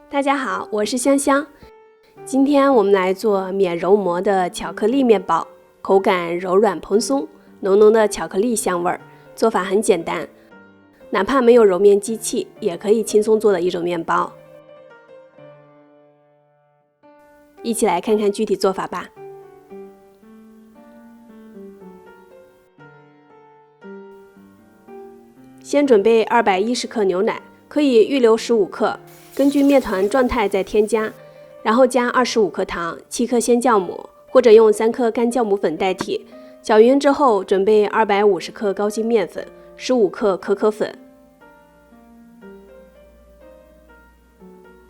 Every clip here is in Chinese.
大家好，我是香香。今天我们来做免揉膜的巧克力面包，口感柔软蓬松，浓浓的巧克力香味儿。做法很简单，哪怕没有揉面机器，也可以轻松做的一种面包。一起来看看具体做法吧。先准备210克牛奶，可以预留15克，根据面团状态再添加，然后加25克糖、7克鲜酵母，或者用3克干酵母粉代替。搅匀之后，准备250克高筋面粉、15克可可粉，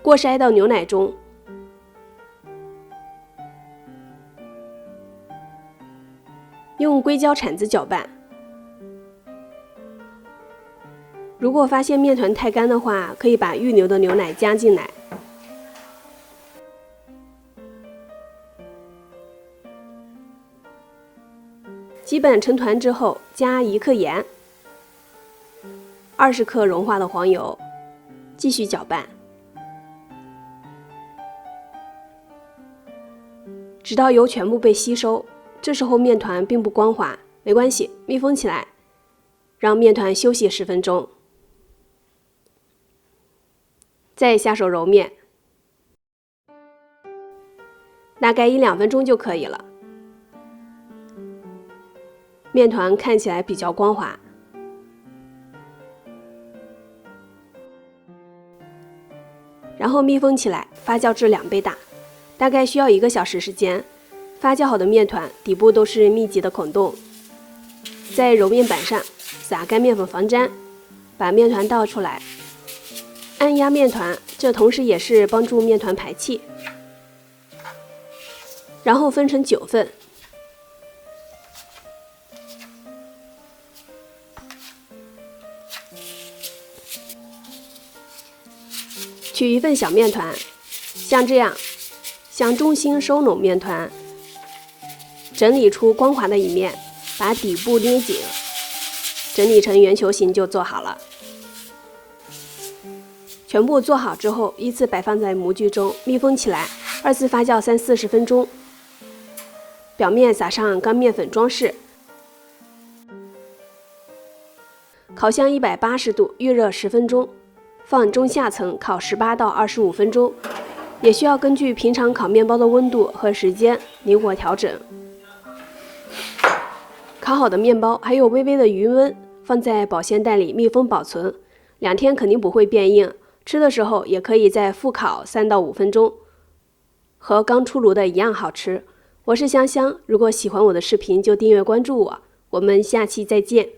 过筛到牛奶中。用硅胶铲子搅拌。如果发现面团太干的话，可以把预留的牛奶加进来。基本成团之后，加1克盐，20克融化的黄油，继续搅拌，直到油全部被吸收。这时候面团并不光滑，没关系，密封起来，让面团休息10分钟。再下手揉面，大概1-2分钟就可以了。面团看起来比较光滑。然后密封起来，发酵至2倍大，大概需要1个小时时间。发酵好的面团底部都是密集的孔洞，在揉面板上撒干面粉防粘，把面团倒出来。按压面团，这同时也是帮助面团排气。然后分成9份，取1份小面团，像这样，向中心收拢面团，整理出光滑的一面，把底部捏紧，整理成圆球形就做好了。全部做好之后，依次摆放在模具中，密封起来，2次发酵30-40分钟。表面撒上干面粉装饰，烤箱180度预热10分钟，放中下层烤18到25分钟，也需要根据平常烤面包的温度和时间灵活调整。烤好的面包还有微微的余温，放在保鲜袋里密封保存，2天肯定不会变硬。吃的时候也可以再复烤3到5分钟，和刚出炉的一样好吃。我是香香，如果喜欢我的视频就订阅关注我，我们下期再见。